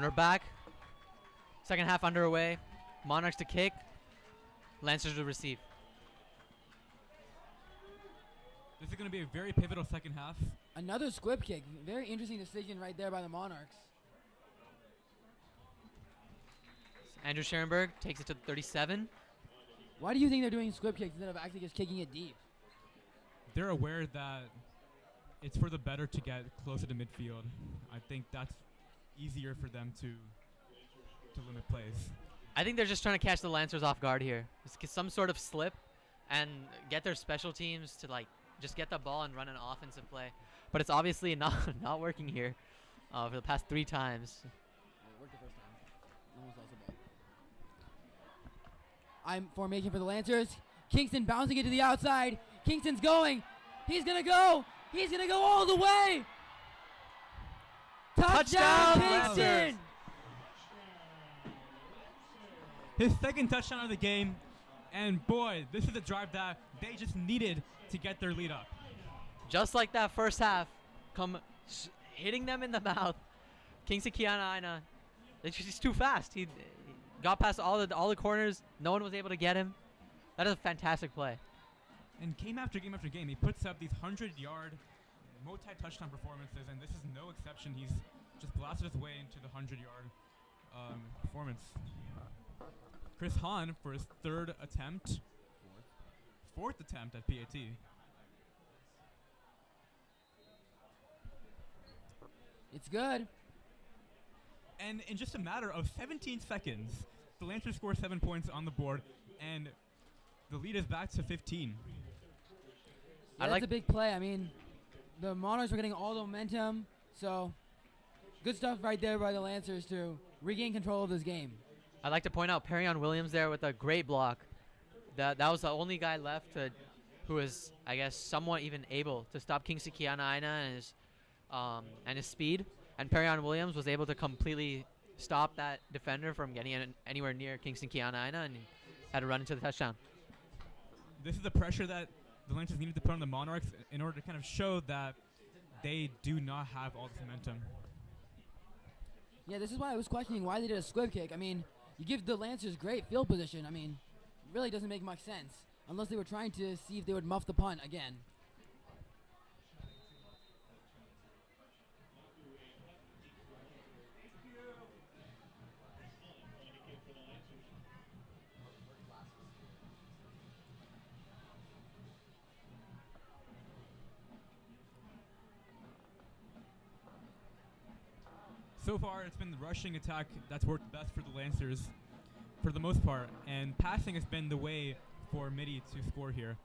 And we're back. Second half underway. Monarchs to kick. Lancers to receive. This is going to be a very pivotal second half. Another squib kick. Very interesting decision right there by the Monarchs. Andrew Scherenberg takes it to 37. Why do you think they're doing squib kicks instead of actually just kicking it deep? They're aware that it's for the better to get closer to midfield. I think that's easier for them to limit plays. I think they're just trying to catch the Lancers off guard here. Just some sort of slip and get their special teams to just get the ball and run an offensive play. But it's obviously not working here for the past 3 times. It worked the first time. No one's lost the ball. I'm formation for the Lancers. Kingston bouncing it to the outside. Kingston's going. He's going to go. He's going to go all the way. Touchdown, Kingston! Lancers. His second touchdown of the game, and boy, this is a drive that they just needed to get their lead up. Just like that first half, hitting them in the mouth. Kingston Kiana, he's too fast. He got past all the corners. No one was able to get him. That is a fantastic play. And game after game after game, he puts up these 100-yard multi-touchdown performances, and this is no exception. He's just blasted his way into the 100-yard performance. Chris Hahn for his fourth attempt at PAT. It's good. And in just a matter of 17 seconds, the Lancers score 7 points on the board, and the lead is back to 15. Yeah, that's a big play. I mean, the Monarchs were getting all the momentum, so good stuff right there by the Lancers to regain control of this game. I'd like to point out Perryon Williams there with a great block. That was the only guy left who was, I guess, somewhat even able to stop Kingston Kiana and his speed. And Perryon Williams was able to completely stop that defender from getting anywhere near Kingston Kiana and had to run into the touchdown. This is the pressure that the Lancers needed to put on the Monarchs in order to kind of show that they do not have all this momentum. Yeah, this is why I was questioning why they did a squib kick. I mean, you give the Lancers great field position. I mean, it really doesn't make much sense unless they were trying to see if they would muff the punt again. So far, it's been the rushing attack that's worked best for the Lancers for the most part, and passing has been the way for Mitty to score here.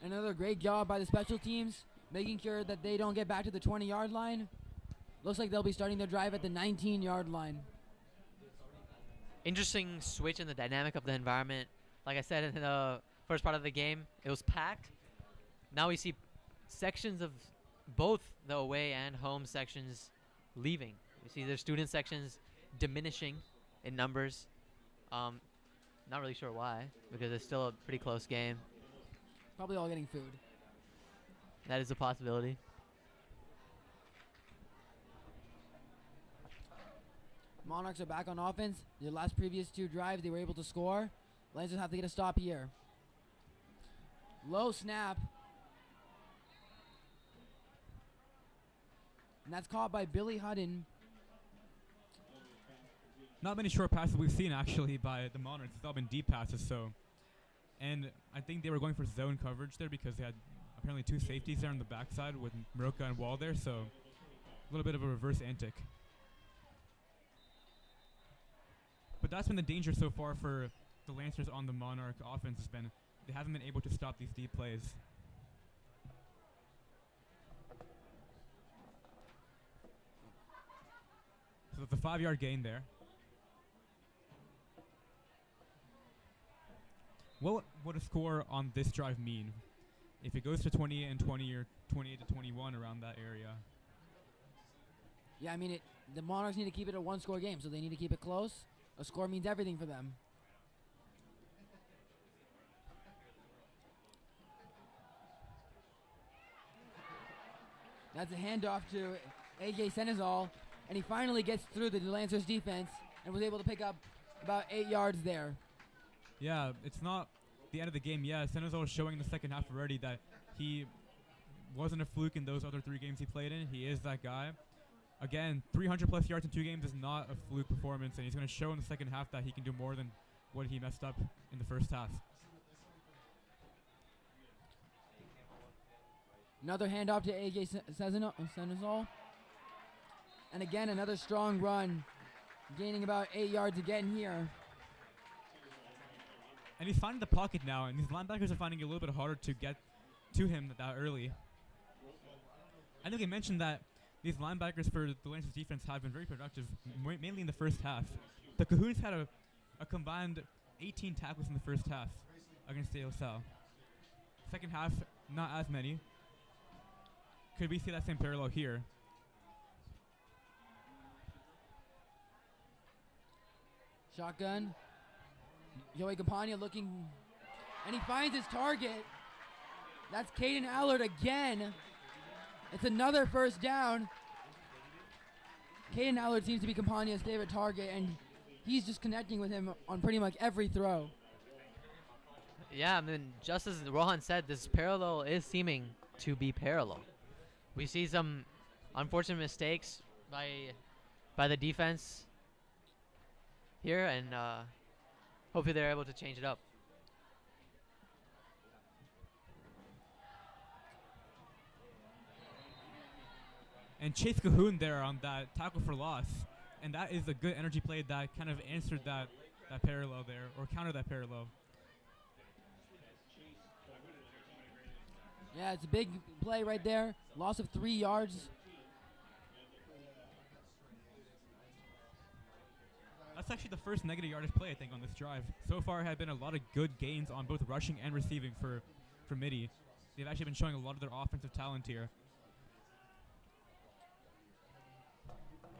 Another great job by the special teams, making sure that they don't get back to the 20-yard line. Looks like they'll be starting their drive at the 19-yard line. Interesting switch in the dynamic of the environment. Like I said in the first part of the game, it was packed. Now we see sections of both the away and home sections leaving. You see their student sections diminishing in numbers. Not really sure why, because it's still a pretty close game. Probably all getting food. That is a possibility. Monarchs are back on offense. Their last previous 2 drives, they were able to score. Lancers have to get a stop here. Low snap. And that's caught by Billy Hudden. Not many short passes we've seen, actually, by the Monarchs. It's all been deep passes, And I think they were going for zone coverage there because they had apparently 2 safeties there on the backside with Miroka and Wall there, so a little bit of a reverse antic. But that's been the danger so far for the Lancers on the Monarch offense has been they haven't been able to stop these deep plays. So it's a 5-yard gain there. What would a score on this drive mean? If it goes to 20 and 20 or 28 to 21 around that area? Yeah, I mean, the Monarchs need to keep it a 1-score game, so they need to keep it close. A score means everything for them. That's a handoff to AJ Senezal, and he finally gets through the Lancers defense and was able to pick up about 8 yards there. Yeah, it's not the end of the game yet. Senezal is showing in the second half already that he wasn't a fluke in those other 3 games he played in. He is that guy. Again, 300-plus yards in 2 games is not a fluke performance, and he's going to show in the second half that he can do more than what he messed up in the first half. Another handoff to AJ Senezal. And again, another strong run, gaining about 8 yards again here. And he's finding the pocket now, and these linebackers are finding it a little bit harder to get to him that early. I think I mentioned that these linebackers for the Lancers defense have been very productive, mainly in the first half. The Cajuns had a combined 18 tackles in the first half against De La Salle. Second half, not as many. Could we see that same parallel here? Shotgun. Joey Campagna looking, and he finds his target. That's Caden Allard again. It's another first down. Caden Allard seems to be Campagna's favorite target, and he's just connecting with him on pretty much every throw. Yeah, I mean, just as Rohan said, this parallel is seeming to be parallel. We see some unfortunate mistakes by the defense here, and hopefully they're able to change it up. And Chase Cahoon there on that tackle for loss. And that is a good energy play that kind of answered that parallel there, or countered that parallel. Yeah, it's a big play right there. Loss of 3 yards. That's actually the first negative yardage play, I think, on this drive. So far, had been a lot of good gains on both rushing and receiving for Mitty. They've actually been showing a lot of their offensive talent here.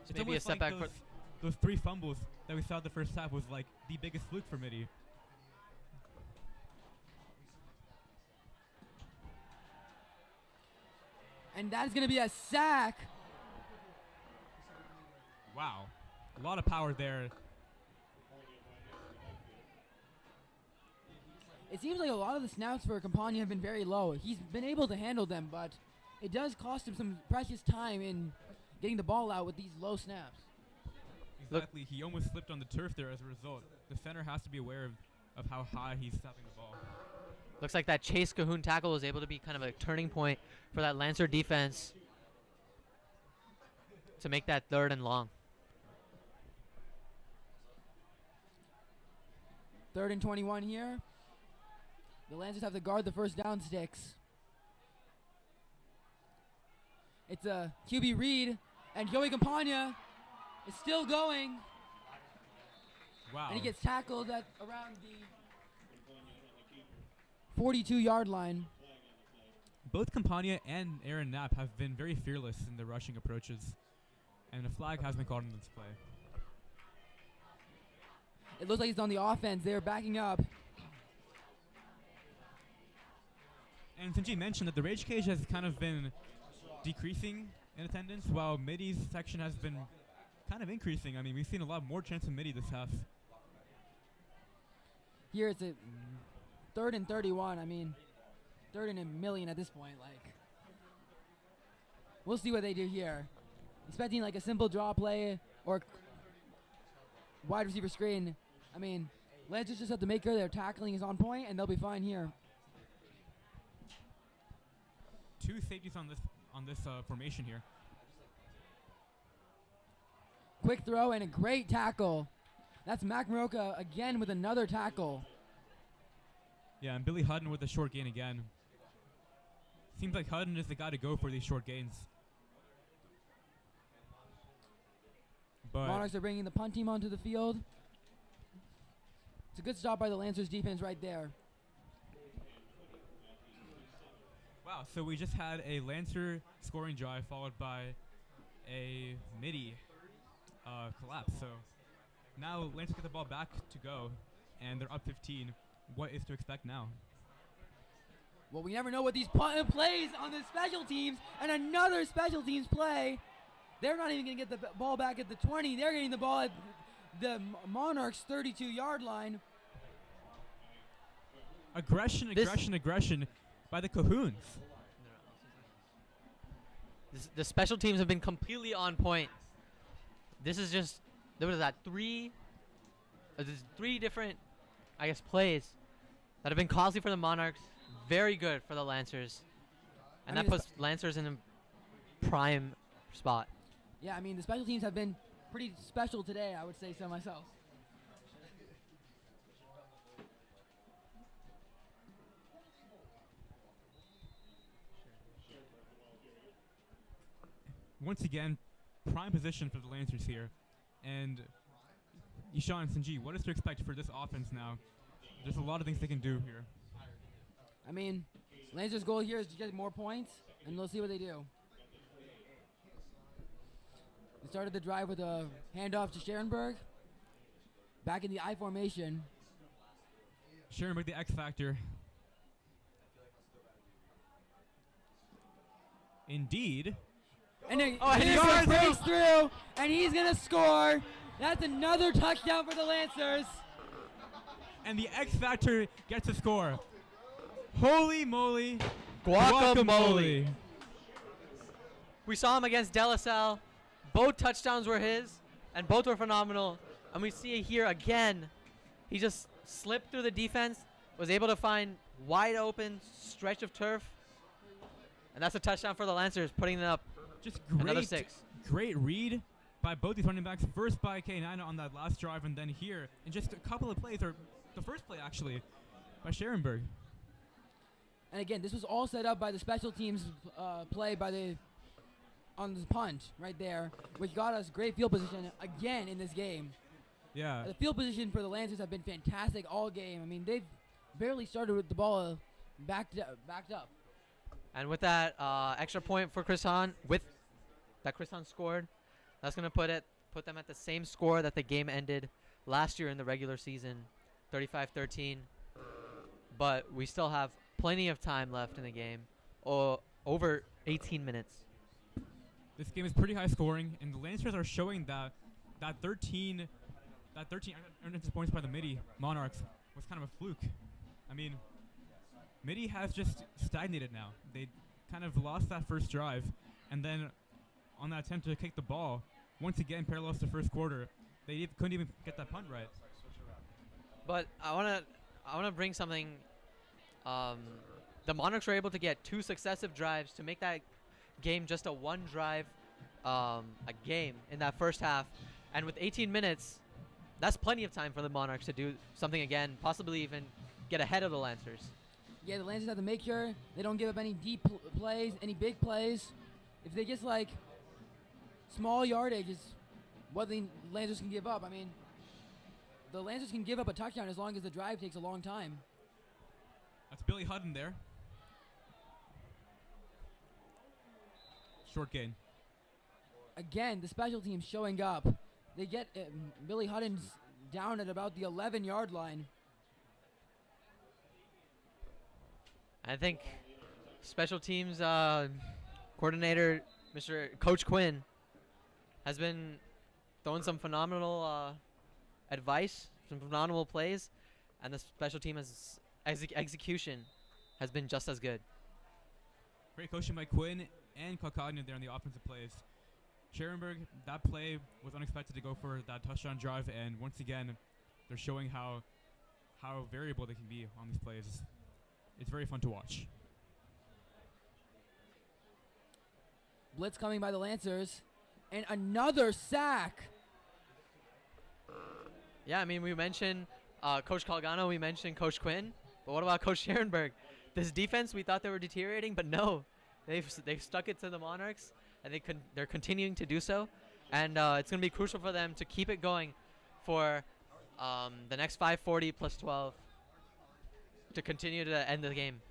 It's Maybe a almost like setback for those 3 fumbles that we saw the first half was like the biggest fluke for Mitty. And that's going to be a sack. Wow. A lot of power there. It seems like a lot of the snaps for Campagna have been very low. He's been able to handle them, but it does cost him some precious time in getting the ball out with these low snaps. Exactly. He almost slipped on the turf there as a result. The center has to be aware of how high he's snapping the ball. Looks like that Chase Cahoon tackle was able to be kind of a turning point for that Lancer defense to make that 3rd and long. 3rd and 21 here. The Lancers have to guard the first down sticks. It's a QB read, and Joey Campagna is still going. Wow. And he gets tackled at around the 42-yard line. Both Campagna and Aaron Knapp have been very fearless in their rushing approaches, and a flag has been called in this play. It looks like it's on the offense. They're backing up. And Sinji mentioned that the Rage Cage has kind of been decreasing in attendance, while Mitty's section has been kind of increasing. I mean, we've seen a lot more chance of Mitty this half. Here it's a 3rd and 31. I mean, 3rd and a million at this point. Like, we'll see what they do here. Expecting like a simple draw play or wide receiver screen. I mean, Lancers just have to make sure their tackling is on point, and they'll be fine here. 2 safeties on this formation here. Quick throw and a great tackle. That's Mac Maroka again with another tackle. Yeah, and Billy Hutton with a short gain again. Seems like Hutton is the guy to go for these short gains. But Monarchs are bringing the punt team onto the field. It's a good stop by the Lancers defense right there. wow, so we just had a Lancer scoring drive followed by a Mitty collapse. So now Lancers get the ball back to go, and they're up 15. What is to expect now? Well, we never know what these plays on the special teams, and another special teams play. They're not even going to get the ball back at the 20. They're getting the ball at the Monarchs' 32-yard line. Aggression by the Cahoons. The special teams have been completely on point. This is just, there was that three different, I guess, plays that have been costly for the Monarchs. Very good for the Lancers. And that puts Lancers in a prime spot. Yeah, I mean, the special teams have been pretty special today, I would say so myself. Once again, prime position for the Lancers here. And Ishan and Sanji, what is to expect for this offense now? There's a lot of things they can do here. I mean, Lancers' goal here is to get more points, and we'll see what they do. They started the drive with a handoff to Scherenberg. Back in the I formation. Scherenberg, the X factor. Indeed. And then he breaks through, and he's going to score. That's another touchdown for the Lancers. And the X factor gets a score. Holy moly. Guacamole. We saw him against De La Salle. Both touchdowns were his, and both were phenomenal. And we see it here again. He just slipped through the defense, was able to find wide open stretch of turf. And that's a touchdown for the Lancers, putting it up Just another 6. Great read by both these running backs. First by K9 on that last drive, and then here in just a couple of plays, or the first play actually, by Scherenberg. And again, this was all set up by the special teams play on the punt right there, which got us great field position again in this game. Yeah. The field position for the Lancers have been fantastic all game. I mean, they've barely started with the ball backed up. And with that extra point for Chris Hahn, that Chris Hahn scored, that's going to put them at the same score that the game ended last year in the regular season, 35-13. But we still have plenty of time left in the game, over 18 minutes. This game is pretty high scoring, and the Lancers are showing that 13 unanswered points by the Mitty Monarchs was kind of a fluke. I mean, Mitty has just stagnated now. They kind of lost that first drive, and then on that attempt to kick the ball, once again, parallels to first quarter, they couldn't even get that punt right. But I wanna bring something. The Monarchs were able to get 2 successive drives to make that game just a 1-drive a game in that first half, and with 18 minutes, that's plenty of time for the Monarchs to do something again, possibly even get ahead of the Lancers. Yeah, the Lancers have to make sure they don't give up any deep plays, any big plays. If they just like small yardage is what the Lancers can give up. I mean, the Lancers can give up a touchdown as long as the drive takes a long time. That's Billy Hutton there. Short gain. Again, the special teams showing up. They get Billy Hutton's down at about the 11-yard line. I think special teams coordinator, Mr. Coach Quinn, has been throwing some phenomenal advice, some phenomenal plays, and the special team execution has been just as good. Great coaching by Quinn and Kalkagnan there on the offensive plays. Scherenberg, that play was unexpected to go for that touchdown drive, and once again, they're showing how variable they can be on these plays. It's very fun to watch. Blitz coming by the Lancers, and another sack. Yeah, I mean, we mentioned Coach Calgano, we mentioned Coach Quinn, but what about Coach Scherenberg? This defense, we thought they were deteriorating, but no. They've stuck it to the Monarchs, and they're continuing to do so. And it's going to be crucial for them to keep it going for the next 5:40 plus 12 to continue to end the game.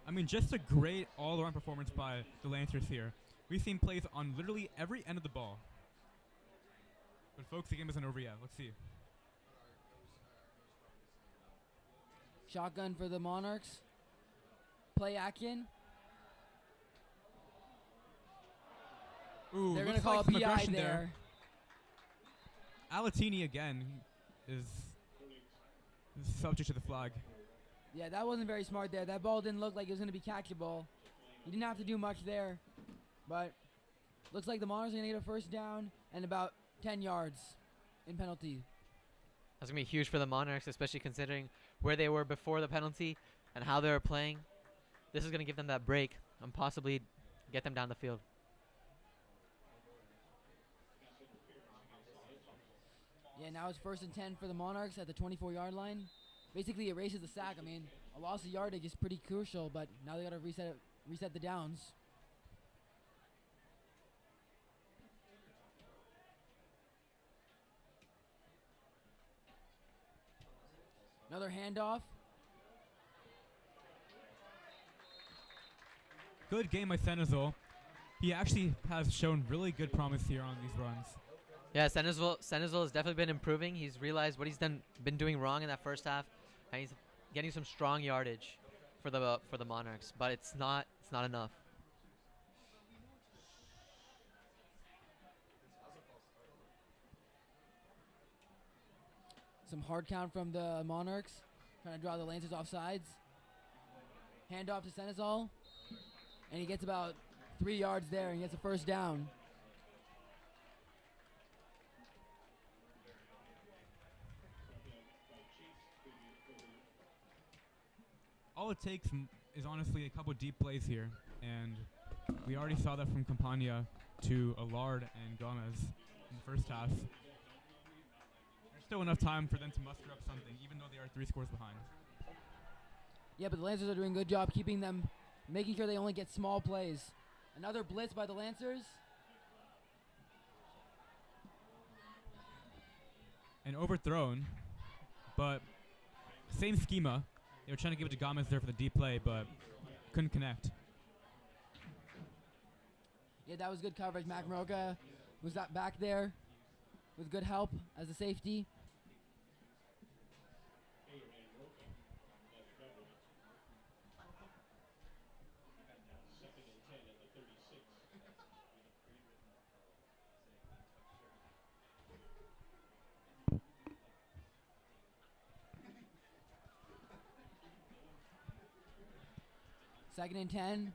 I mean, just a great all-around performance by the Lancers here. We've seen plays on literally every end of the ball. But folks, the game isn't over yet. Let's see. Shotgun for the Monarchs. play action. Ooh, They're going looks to call like a some PI aggression there. Alatini again is subject to the flag. Yeah, that wasn't very smart there. That ball didn't look like it was going to be catchable. He didn't have to do much there, but looks like the Monarchs are going to get a first down and about 10 yards in penalty. That's going to be huge for the Monarchs, especially considering where they were before the penalty and how they were playing. This is going to give them that break and possibly get them down the field. Yeah, now it's 1st and 10 for the Monarchs at the 24-yard line. Basically, erases the sack. I mean, a loss of yardage is pretty crucial, but now they got to reset the downs. Another handoff. Good game by Senezol. He actually has shown really good promise here on these runs. Yeah, Senezol has definitely been improving. He's realized what he's been doing wrong in that first half, and he's getting some strong yardage for the Monarchs. But it's not enough. Some hard count from the Monarchs, trying to draw the Lancers off sides. Handoff to Senezol, and he gets about 3 yards there and gets a first down. All it takes is honestly a couple deep plays here, and we already saw that from Campania to Allard and Gomez in the first half. There's still enough time for them to muster up something, even though they are 3 scores behind. Yeah, but the Lancers are doing a good job keeping them, making sure they only get small plays. Another blitz by the Lancers. And overthrown, but same schema. They were trying to give it to Gomez there for the deep play, but couldn't connect. Yeah, that was good coverage. Mac Maroka was that back there with good help as a safety. Second and 10.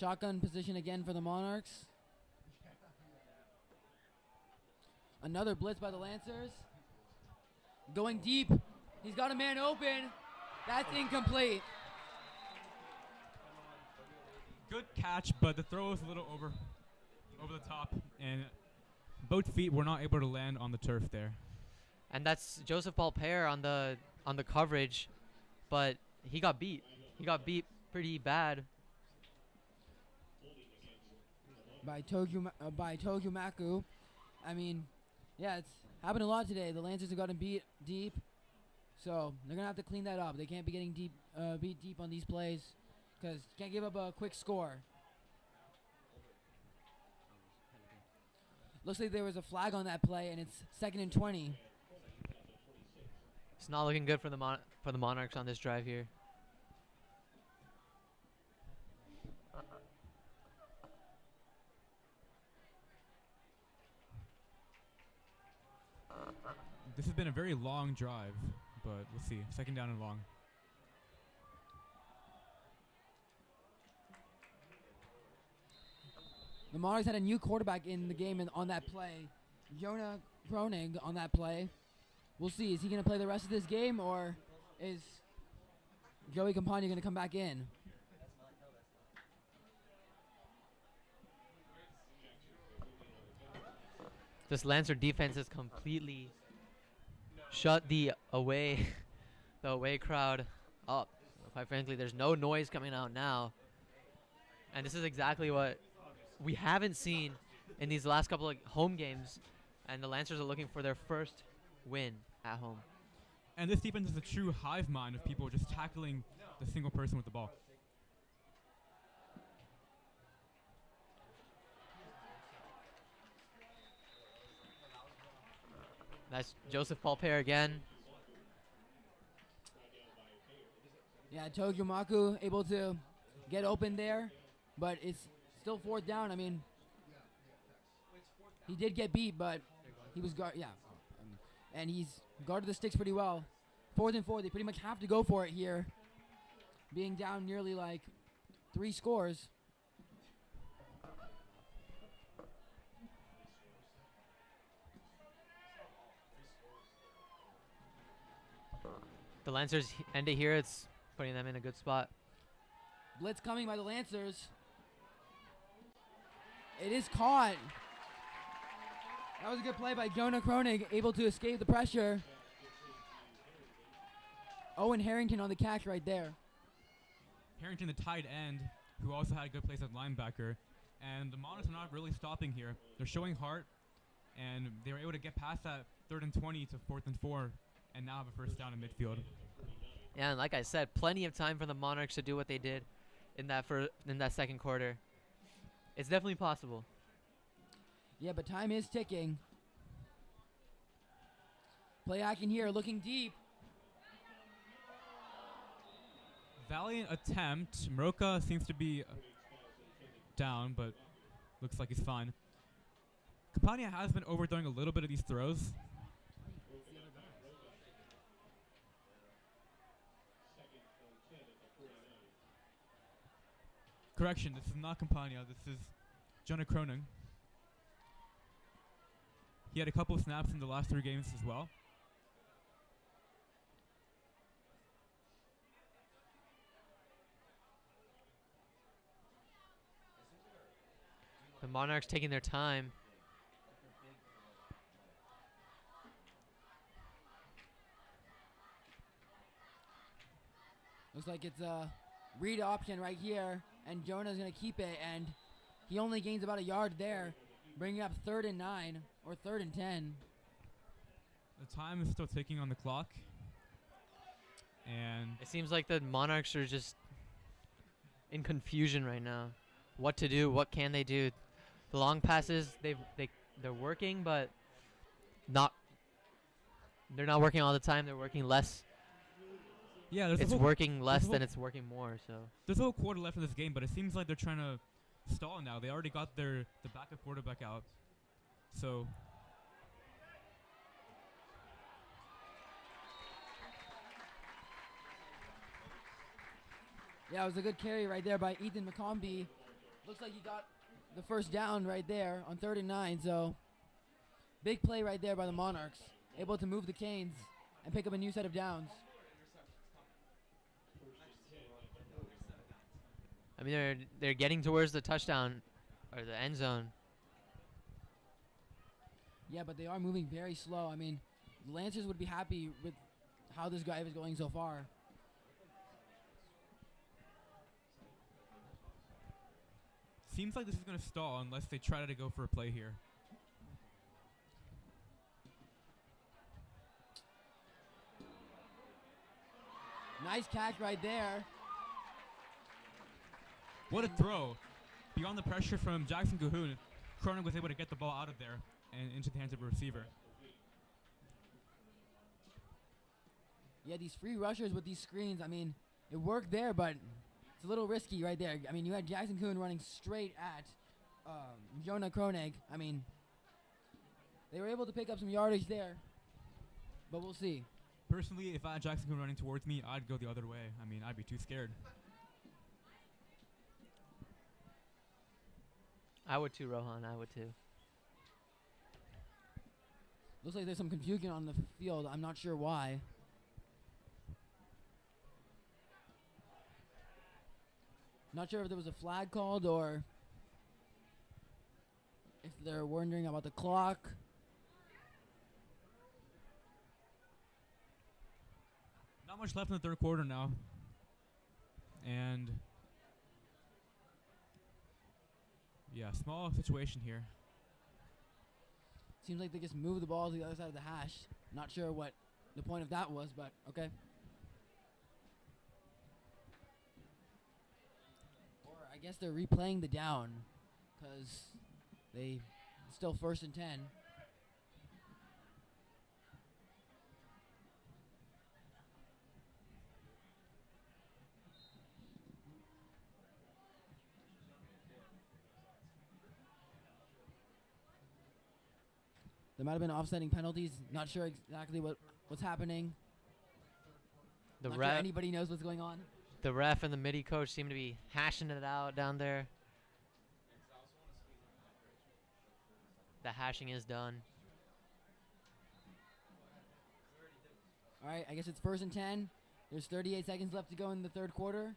Shotgun position again for the Monarchs. Another blitz by the Lancers. Going deep. He's got a man open. That's incomplete. Good catch, but the throw was a little over the top, and both feet were not able to land on the turf there. And that's Joseph Paul-Pere on the coverage, but he got beat. He got beat pretty bad. By Togu Maku. I mean, yeah, it's happened a lot today. The Lancers have gotten beat deep, so they're gonna have to clean that up. They can't be getting beat deep on these plays, because you can't give up a quick score. Looks like there was a flag on that play, and it's 2nd and 20. It's not looking good for the Monarchs on this drive here. This has been a very long drive, but we'll see. 2nd down and long. The Monarchs had a new quarterback in the game on that play. Jonah Kronig on that play. We'll see. Is he going to play the rest of this game, or is Joey Campagna going to come back in? This Lancer defense is completely shut the away crowd up. Quite frankly, there's no noise coming out now. And this is exactly what we haven't seen in these last couple of home games. And the Lancers are looking for their first win at home. And this defense is a true hive mind of people just tackling the single person with the ball. That's Joseph Paul-Pere again. Yeah, Yeah, Togimaku able to get open there, but it's still fourth down. I mean, he did get beat, but he was and he's guarded the sticks pretty well. 4th and 4, they pretty much have to go for it here, being down nearly like 3 scores. The Lancers end it here. It's putting them in a good spot. Blitz coming by the Lancers. It is caught. That was a good play by Jonah Kronig, able to escape the pressure. Owen Harrington on the catch right there. Harrington, the tight end, who also had a good place at linebacker. And the Monarchs are not really stopping here. They're showing heart, and they were able to get past that 3rd and 20 to 4th and 4, and now have a first down in midfield. Yeah, and like I said, plenty of time for the Monarchs to do what they did in that second quarter. It's definitely possible. Yeah, but time is ticking. Play action here, looking deep. Valiant attempt. Moroka seems to be down, but looks like he's fine. Campania has been overthrowing a little bit of these throws. Correction, this is not Campania. This is Jonah Cronin. He had a couple of snaps in the last 3 games as well. The Monarchs taking their time. Looks like it's a read option right here, and Jonah's going to keep it, and he only gains about a yard there, bringing up 3rd and 9, or 3rd and 10. The time is still ticking on the clock. And It seems like the Monarchs are just in confusion right now. What to do? What can they do? The long passes, they're working, but they're not working all the time. They're working less. yeah, It's working less than it's working more. So there's a whole quarter left in this game, but it seems like they're trying to stall now. They already got the backup quarterback out. So Yeah, it was a good carry right there by Ethan McCombie. Looks like he got the first down right there on 3rd and 9, so big play right there by the Monarchs, able to move the Canes and pick up a new set of downs. I mean, they're getting towards the touchdown or the end zone. Yeah, but they are moving very slow. I mean, the Lancers would be happy with how this guy is going so far. seems like this is going to stall unless they try to go for a play here. Nice catch right there. What a throw. Beyond the pressure from Jackson Cahoon, Cronin was able to get the ball out of there and into the hands of a receiver. Yeah, these free rushers with these screens, I mean, it worked there, but it's a little risky right there. I mean, you had Jackson Cahoon running straight at Jonah Kronig. I mean, they were able to pick up some yardage there, but we'll see. Personally, if I had Jackson Cahoon running towards me, I'd go the other way. I mean, I'd be too scared. I would too, Rohan. I would too. Looks like there's some confusion on the field. I'm not sure why. Not sure if there was a flag called or if they're wondering about the clock. Not much left in the third quarter now. And yeah, small situation here. Seems like they just moved the ball to the other side of the hash. Not sure what the point of that was, but okay. Or I guess they're replaying the down because they still 1st and 10. There might have been offsetting penalties. Not sure exactly what's happening. The Not ref, sure anybody knows what's going on. the ref and the Mitty coach seem to be hashing it out down there. The hashing is done. All right, I guess it's 1st and 10. There's 38 seconds left to go in the third quarter.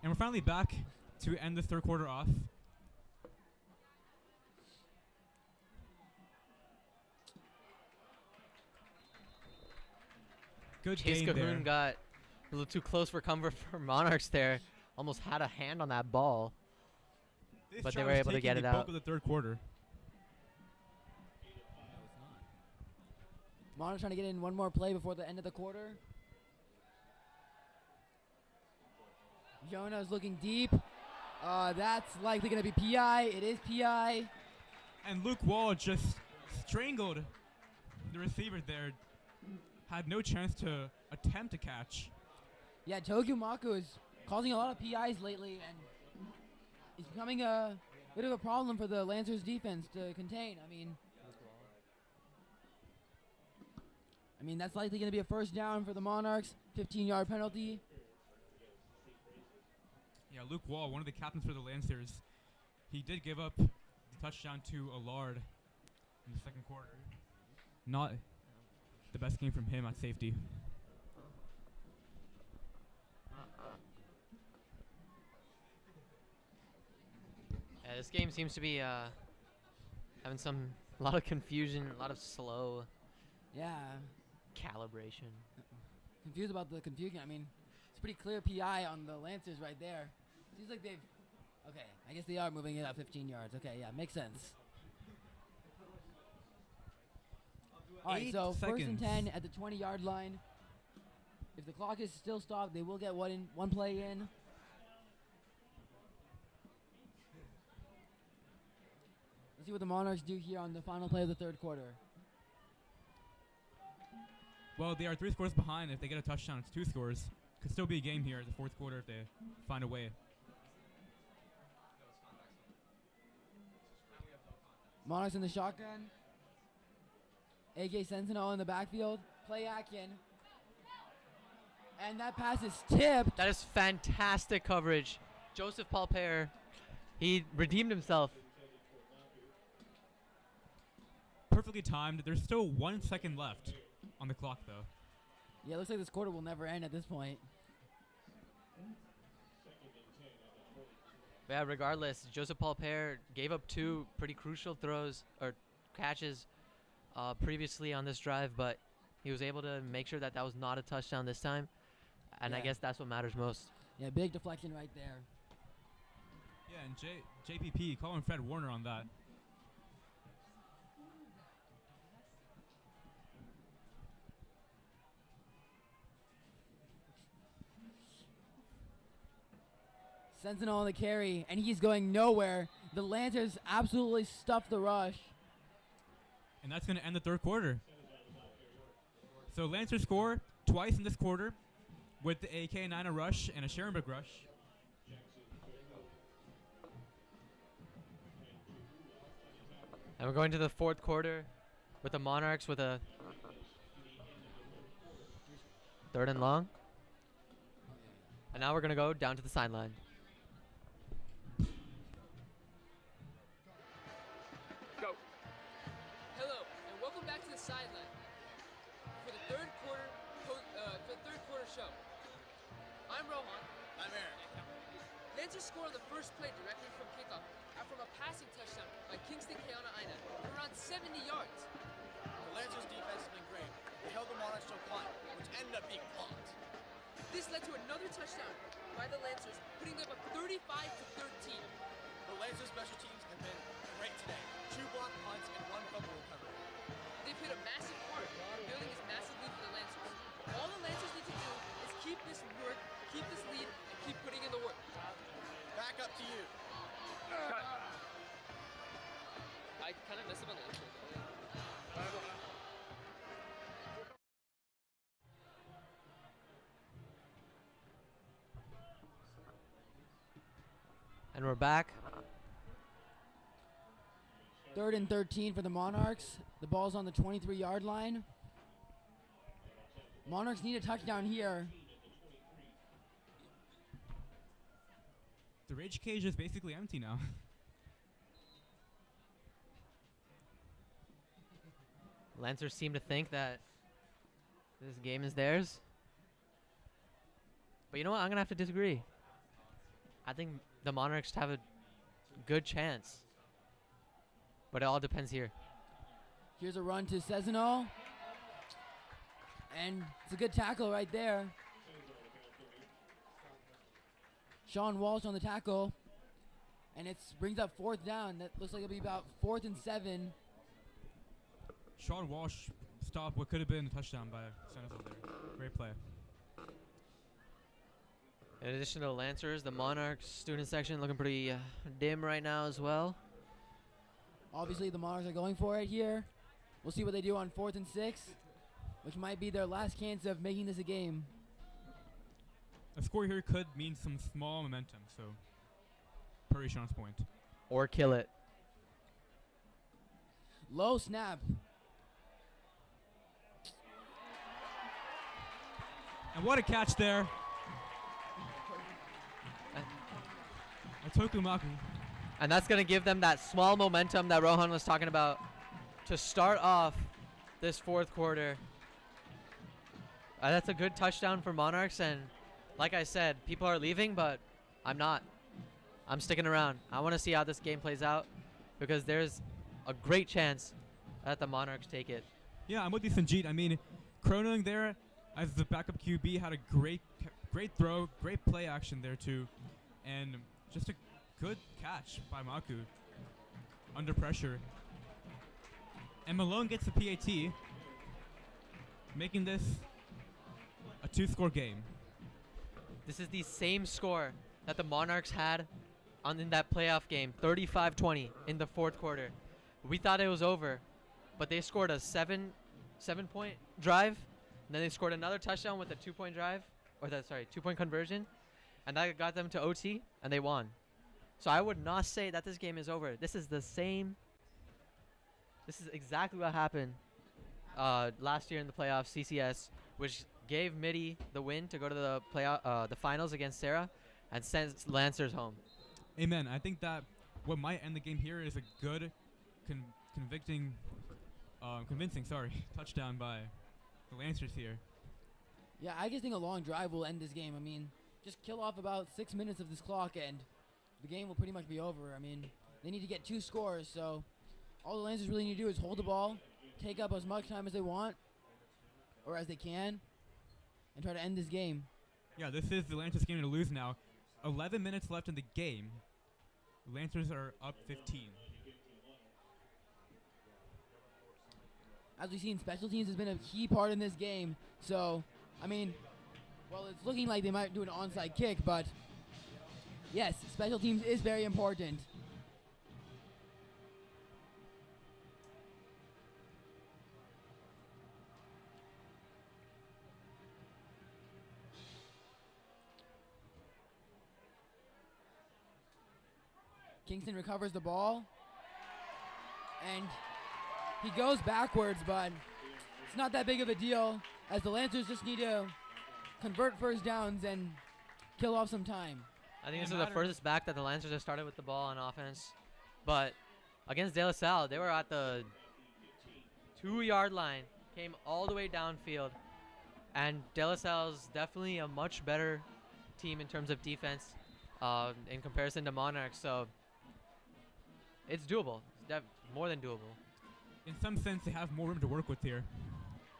And we're finally back to end the third quarter off. Good Chase game there. Cahoon got a little too close for comfort for Monarchs there. Almost had a hand on that ball. This but they drive were was able to taking get the it bulk out. of the third quarter. Monarchs trying to get in one more play before the end of the quarter. Jonah's looking deep. That's likely going to be PI. It is PI. And Luke Wall just strangled the receiver there. Had no chance to attempt to catch. Yeah, Tokyo Mako is causing a lot of PIs lately, and it's becoming a bit of a problem for the Lancers defense to contain. I mean, that's likely going to be a first down for the Monarchs. 15-yard penalty. Yeah, Luke Wall, one of the captains for the Lancers, he did give up the touchdown to Allard in the second quarter. Not the best game from him at safety. Yeah, this game seems to be having a lot of confusion, a lot of slow Yeah. calibration. Confused about the confusion. I mean, it's pretty clear PI on the Lancers right there. Seems like they've... Okay, I guess they are moving it up 15 yards. Okay, yeah, makes sense. All right, so 1st and 10 at the 20-yard line. If the clock is still stopped, they will get one play in. Let's see what the Monarchs do here on the final play of the third quarter. Well, they are 3 scores behind. If they get a touchdown, it's 2 scores. Could still be a game here in the fourth quarter if they find a way. Monarchs in the shotgun. AK Sentinel in the backfield. Play action. And that pass is tipped. That is fantastic coverage. Joseph Palper, he redeemed himself. Perfectly timed. There's still 1 second left on the clock, though. Yeah, it looks like this quarter will never end at this point. But yeah, regardless, Joseph Palper gave up 2 pretty crucial throws or catches previously on this drive, but he was able to make sure that that was not a touchdown this time. And I Yeah. guess that's what matters most. Yeah, big deflection right there. Yeah, and JPP calling Fred Warner on that. Sentinel on the carry, and he's going nowhere. The Lancers absolutely stuffed the rush. And that's going to end the third quarter. So Lancers score twice in this quarter with a K9 rush and a Scherenberg rush. And we're going to the fourth quarter with the Monarchs with a 3rd and long. And now we're going to go down to the sideline. Go. Hello, and welcome back to the sideline for the third quarter show. I'm Rohan. I'm Eric. Lancers score on the first play directly from kickoff after a passing touchdown by Kingston Keona Aina from around 70 yards. The Lancers defense has been great. They held the Monarchs to a punt, which ended up being blocked. This led to another touchdown by the Lancers, putting them up 35-13. The Lancers special teams have been great today. 2 blocked punts and 1 fumble recovery. They've hit a massive part in building this massive lead for the Lancers. All the Lancers need to do is keep this lead, and keep putting in the work. Back up to you. I kind of messed up on the intro. And we're back. 3rd and 13 for the Monarchs. The ball's on the 23-yard line. Monarchs need a touchdown here. The rage cage is basically empty now. Lancers seem to think that this game is theirs. But you know what? I'm going to have to disagree. I think the Monarchs have a good chance. But it all depends here. Here's a run to Cezanne. And it's a good tackle right there. Sean Walsh on the tackle. And it brings up 4th down. That looks like it'll be about 4th and 7. Sean Walsh stopped what could have been a touchdown by Senegal there. Great play. In addition to the Lancers, the Monarchs student section looking pretty dim right now as well. Obviously, the Monarchs are going for it here. We'll see what they do on 4th and 6, which might be their last chance of making this a game. A score here could mean some small momentum, so per Sean's point. Or kill it. Low snap. And what a catch there. Otokumaku. And that's going to give them that small momentum that Rohan was talking about to start off this 4th quarter. That's a good touchdown for Monarchs. And like I said, people are leaving, but I'm not. I'm sticking around. I want to see how this game plays out because there's a great chance that the Monarchs take it. Yeah, I'm with you, Sanjeet. I mean, Kroning there as the backup QB had a great throw, great play action there too. And just a good catch by Maku under pressure. And Malone gets the PAT, making this a 2-score game. This is the same score that the Monarchs had in that playoff game, 35-20 in the 4th quarter. We thought it was over, but they scored a 7-point drive, and then they scored another touchdown with a 2-point drive, or 2-point conversion, and that got them to OT, and they won. So I would not say that this game is over. This is the same. This is exactly what happened last year in the playoffs, CCS, which gave Mitty the win to go to the the finals against Sarah, and sends Lancers home. Amen. I think that what might end the game here is a good, convincing touchdown by the Lancers here. Yeah, I just think a long drive will end this game. I mean, just kill off about 6 minutes of this clock and the game will pretty much be over. I mean, they need to get 2 scores, so all the Lancers really need to do is hold the ball, take up as much time as they want, or as they can, and try to end this game. Yeah, this is the Lancers game to lose now. 11 minutes left in the game. The Lancers are up 15. As we've seen, special teams has been a key part in this game. So, I mean, well, it's looking like they might do an onside kick, but yes, special teams is very important. Kingston recovers the ball, and he goes backwards, but it's not that big of a deal, as the Lancers just need to convert first downs and kill off some time. I think this is the furthest back that the Lancers have started with the ball on offense. But against De La Salle, they were at the 2-yard line, came all the way downfield. And De La Salle's definitely a much better team in terms of defense in comparison to Monarchs. So it's doable. It's more than doable. In some sense, they have more room to work with here,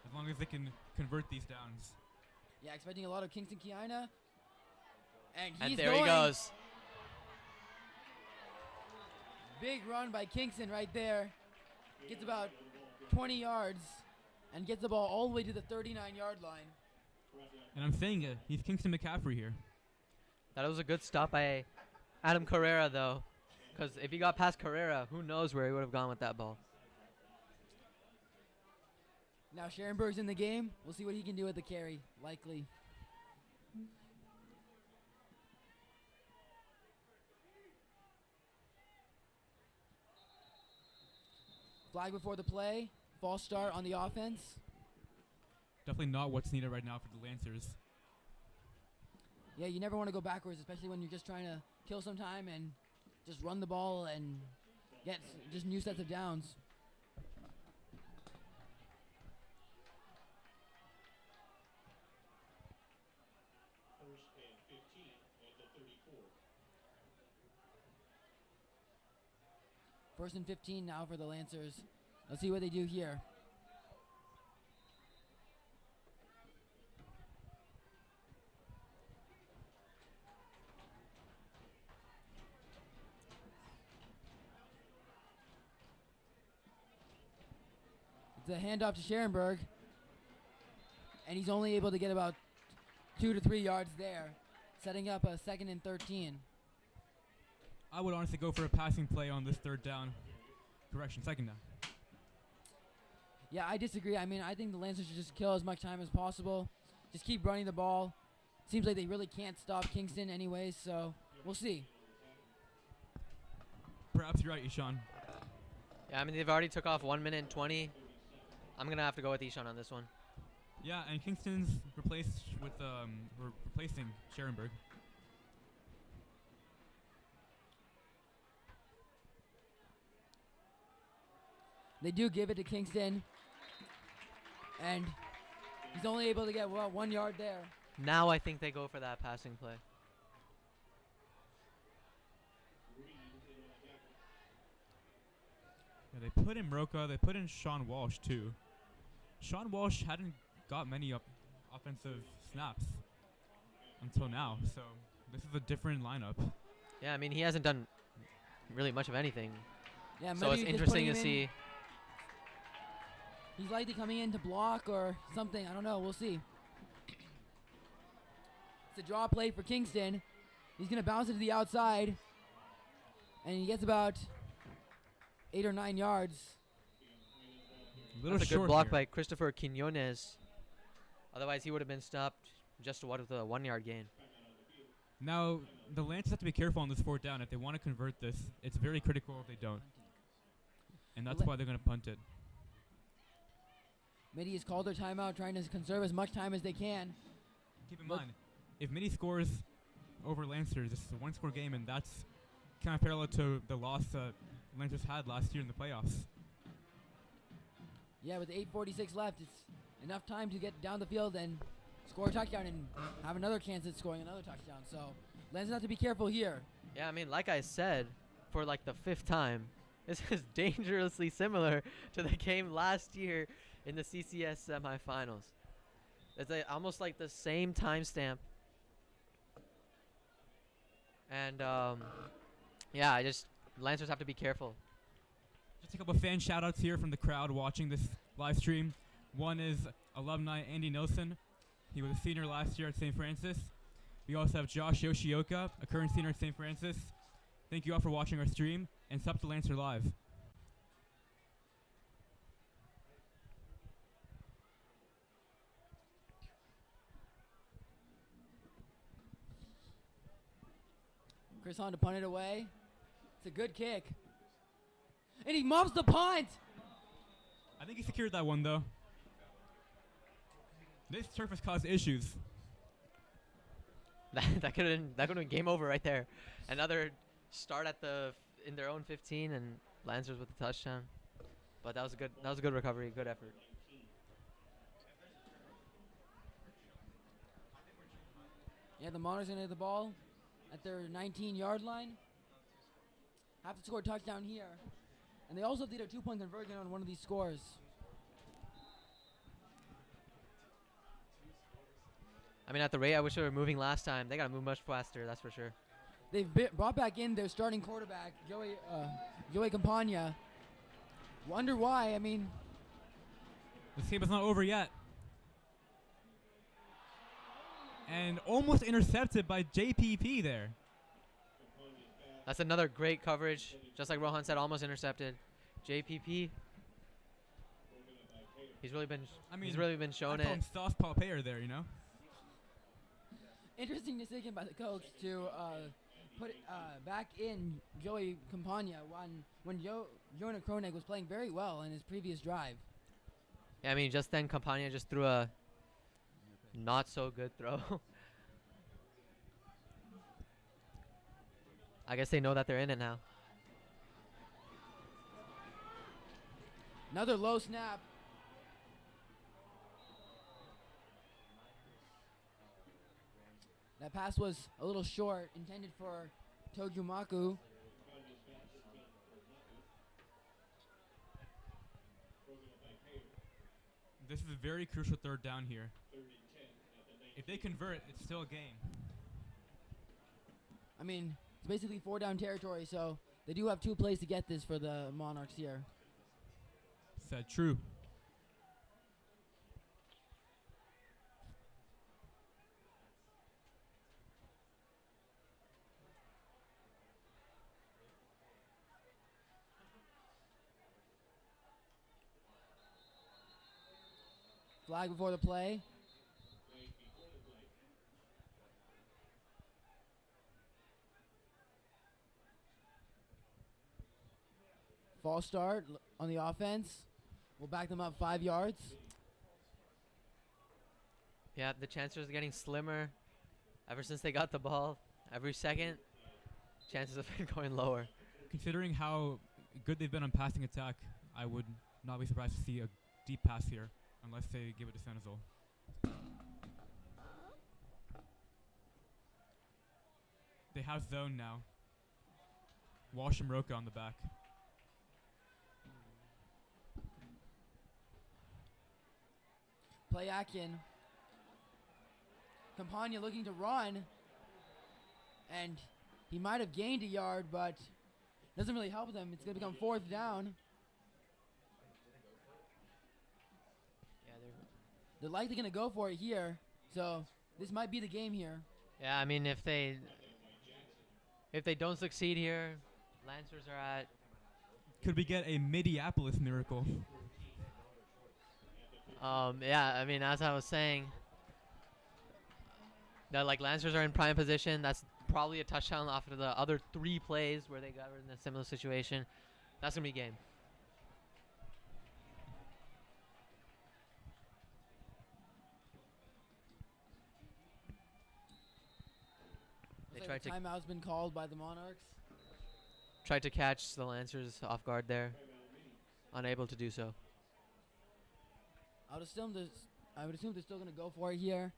as long as they can convert these downs. Yeah, expecting a lot of Kingston Kiana. And And he's there going. he goes. Big run by Kingston right there. Gets about 20 yards and gets the ball all the way to the 39-yard line. And I'm saying it, he's Kingston McCaffrey here. That was a good stop by Adam Carrera, though. Because if he got past Carrera, who knows where he would have gone with that ball. Now Scherenberg's in the game. We'll see what he can do with the carry, likely. Flag before the play. False start on the offense. Definitely not what's needed right now for the Lancers. Yeah, you never want to go backwards, especially when you're just trying to kill some time and just run the ball and get just new sets of downs. First and 15 now for the Lancers. Let's see what they do here. It's a handoff to Scherenberg. And he's only able to get about 2 to 3 yards there, setting up a 2nd and 13. I would honestly go for a passing play on this 3rd down. Correction, 2nd down. Yeah, I disagree. I mean, I think the Lancers should just kill as much time as possible. Just keep running the ball. Seems like they really can't stop Kingston anyways, so we'll see. Perhaps you're right, Ishan. Yeah, I mean, they've already took off 1 minute and 20. I'm going to have to go with Ishan on this one. Yeah, and Kingston's replacing Scherenberg. They do give it to Kingston. And he's only able to get, 1 yard there. Now I think they go for that passing play. Yeah, they put in Roca. They put in Sean Walsh, too. Sean Walsh hadn't got many offensive snaps until now, so this is a different lineup. Yeah, I mean, he hasn't done really much of anything. Yeah, So it's maybe just interesting putting to him in. see. He's likely coming in to block or something. I don't know. We'll see. It's a draw play for Kingston. He's going to bounce it to the outside. And he gets about 8 or 9 yards. That's a good block by Christopher Quinones. Otherwise, he would have been stopped just with a 1 yard gain. Now, the Lancers have to be careful on this 4th down. If they want to convert this, it's very critical if they don't. And that's why they're going to punt it. Mitty has called their timeout, trying to conserve as much time as they can. Keep in mind, if Mitty scores over Lancers, this is a 1-score game, and that's kind of parallel to the loss Lancers had last year in the playoffs. Yeah, with 8:46 left, it's enough time to get down the field and score a touchdown and have another chance at scoring another touchdown. So Lancers have to be careful here. Yeah, I mean, like I said, for like the 5th time, this is dangerously similar to the game last year in the CCS semifinals. It's almost like the same timestamp. And yeah, Lancers have to be careful. Just a couple of fan shout-outs here from the crowd watching this live stream. One is alumni Andy Nelson. He was a senior last year at St. Francis. We also have Josh Yoshioka, a current senior at St. Francis. Thank you all for watching our stream, and sub to Lancer Live. Chris Hahn to punt it away. It's a good kick. And he muffs the punt. I think he secured that one, though. This turf has caused issues. that could have been game over right there. Another start in their own 15 and Lancers with the touchdown. But that was a good recovery, good effort. Yeah, the Monarchs gonna hit the ball at their 19-yard line. Have to score a touchdown here. And they also did a 2-point conversion on one of these scores. I mean, at the rate I wish they were moving last time, they got to move much faster, that's for sure. They've brought back in their starting quarterback, Joey Campagna. Wonder why. I mean, this game is not over yet. And almost intercepted by JPP there. That's another great coverage. Just like Rohan said, almost intercepted. JPP. He's really been showing I call it. him southpaw payer there, you know. interesting decision by the coach to put back in Joey Campagna when Jonah Kronig was playing very well in his previous drive. Yeah, I mean, just then Campagna just threw a not so good throw. I guess they know that they're in it now. Another low snap. That pass was a little short, intended for Tojumaku. This is a very crucial third down here. If they convert, it's still a game. I mean, it's basically 4 down territory, so they do have 2 plays to get this for the Monarchs here. Said true. Flag before the play. False start on the offense. We'll back them up 5 yards. Yeah, the chances are getting slimmer ever since they got the ball. Every second, chances have been going lower. Considering how good they've been on passing attack, I would not be surprised to see a deep pass here, unless they give it to Senizol. They have zone now. Walsh and Roca on the back. Play action. Campagna looking to run. And he might have gained a yard, but doesn't really help them. It's going to become 4th down. Yeah, They're likely going to go for it here. So this might be the game here. yeah. I mean, if they don't succeed here, Lancers are at. Could we get a Minneapolis miracle? Yeah, I mean, as I was saying, that like Lancers are in prime position. That's probably a touchdown after the other 3 plays where they got in a similar situation. That's gonna be game. They tried to Timeout's been called by the Monarchs. tried to catch the Lancers off guard there, unable to do so. I would assume they're still going to go for it here.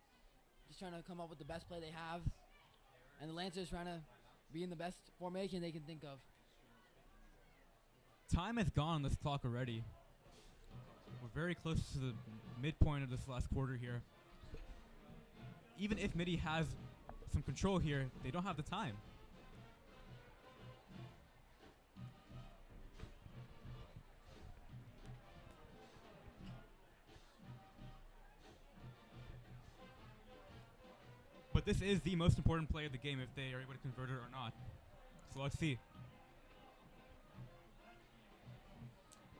Just trying to come up with the best play they have. And the Lancers trying to be in the best formation they can think of. Time has gone on this clock already. We're very close to the midpoint of this last quarter here. Even if Mitty has some control here, they don't have the time. But this is the most important play of the game if they are able to convert it or not. So let's see.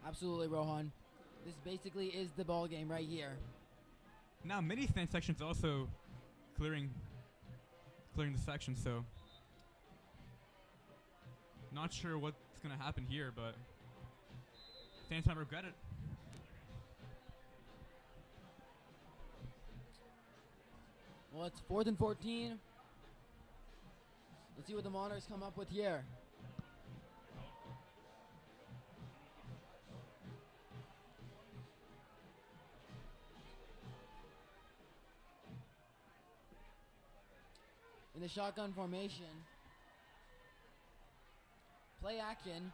Absolutely, Rohan. This basically is the ball game right here. Now Mitty's fan section's also clearing the section, so not sure what's gonna happen here, but fans might regret it. Well, it's 4th and 14. Let's see what the Monarchs come up with here. In the shotgun formation. Play action.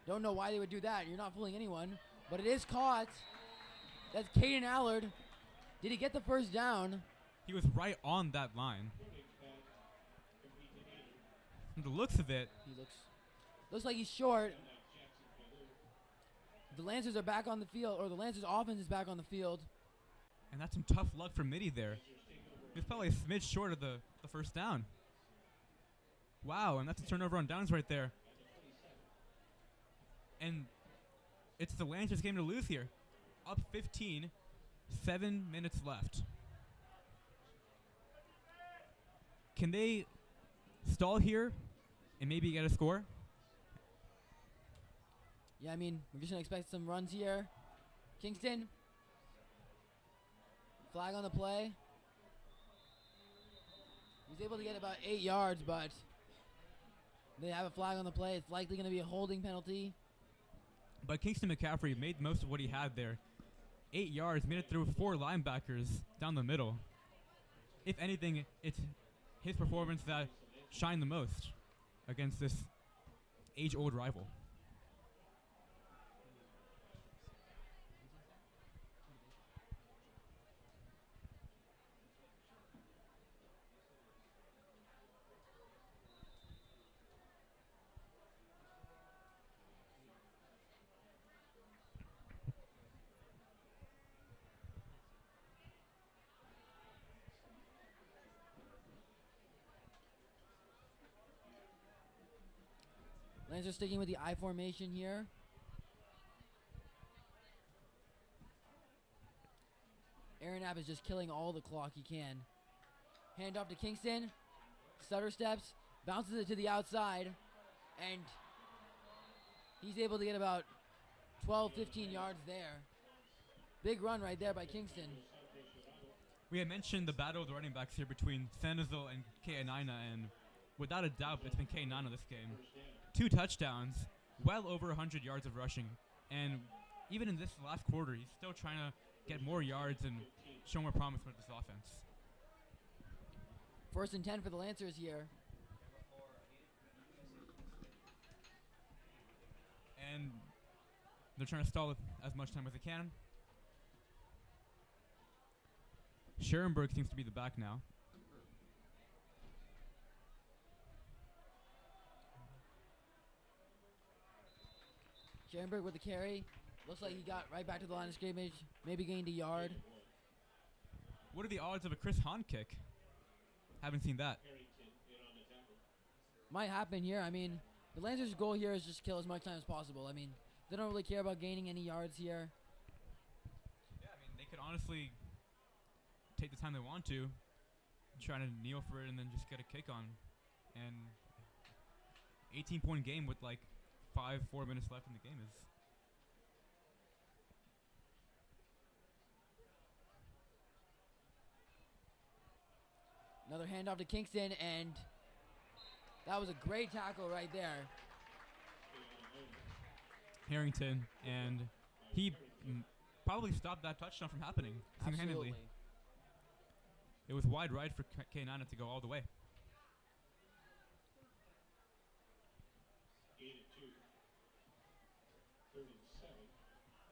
Don't know why they would do that. You're not fooling anyone. But it is caught. That's Caden Allard. Did he get the first down? He was right on that line. From the looks of it, He looks like he's short. The Lancers are back on the field, or the Lancers offense is back on the field. and that's some tough luck for Mitty there. He was probably a smidge short of the first down. Wow, and that's a turnover on downs right there. And it's the Lancers game to lose here. Up 15, 7 minutes left. Can they stall here and maybe get a score. Yeah, I mean, we're just going to expect some runs here. Kingston. Flag on the play. He's able to get about 8 yards, but they have a flag on the play. It's likely going to be a holding penalty. But Kingston McCaffrey made most of what he had there. 8 yards, made it through 4 linebackers down the middle. If anything, it's his performance that shined the most against this age-old rival. Lions are sticking with the I formation here. Aaron App is just killing all the clock he can. Hand off to Kingston. Stutter steps. Bounces it to the outside. And he's able to get about 12, 15 yards there. Big run right there by Kingston. We had mentioned the battle of the running backs here between Sandersville and K9, and without a doubt, it's been K9 this game. 2 touchdowns, well over 100 yards of rushing. And even in this last quarter, he's still trying to get more yards and show more promise with this offense. 1st and 10 for the Lancers here. And they're trying to stall it as much time as they can. Scherenberg seems to be the back now. Scherenberg with the carry. Looks like he got right back to the line of scrimmage. Maybe gained a yard. What are the odds of a Chris Hahn kick? Haven't seen that. Might happen here. I mean, the Lancers' goal here is just kill as much time as possible. I mean, they don't really care about gaining any yards here. Yeah, I mean, they could honestly take the time they want to, try to kneel for it, and then just get a kick on. And 18-point game with like 4 minutes left in the game is... Another handoff to Kingston, and that was a great tackle right there. Harrington, and he probably stopped that touchdown from happening single-handedly. Absolutely. It was wide right for K9 to go all the way.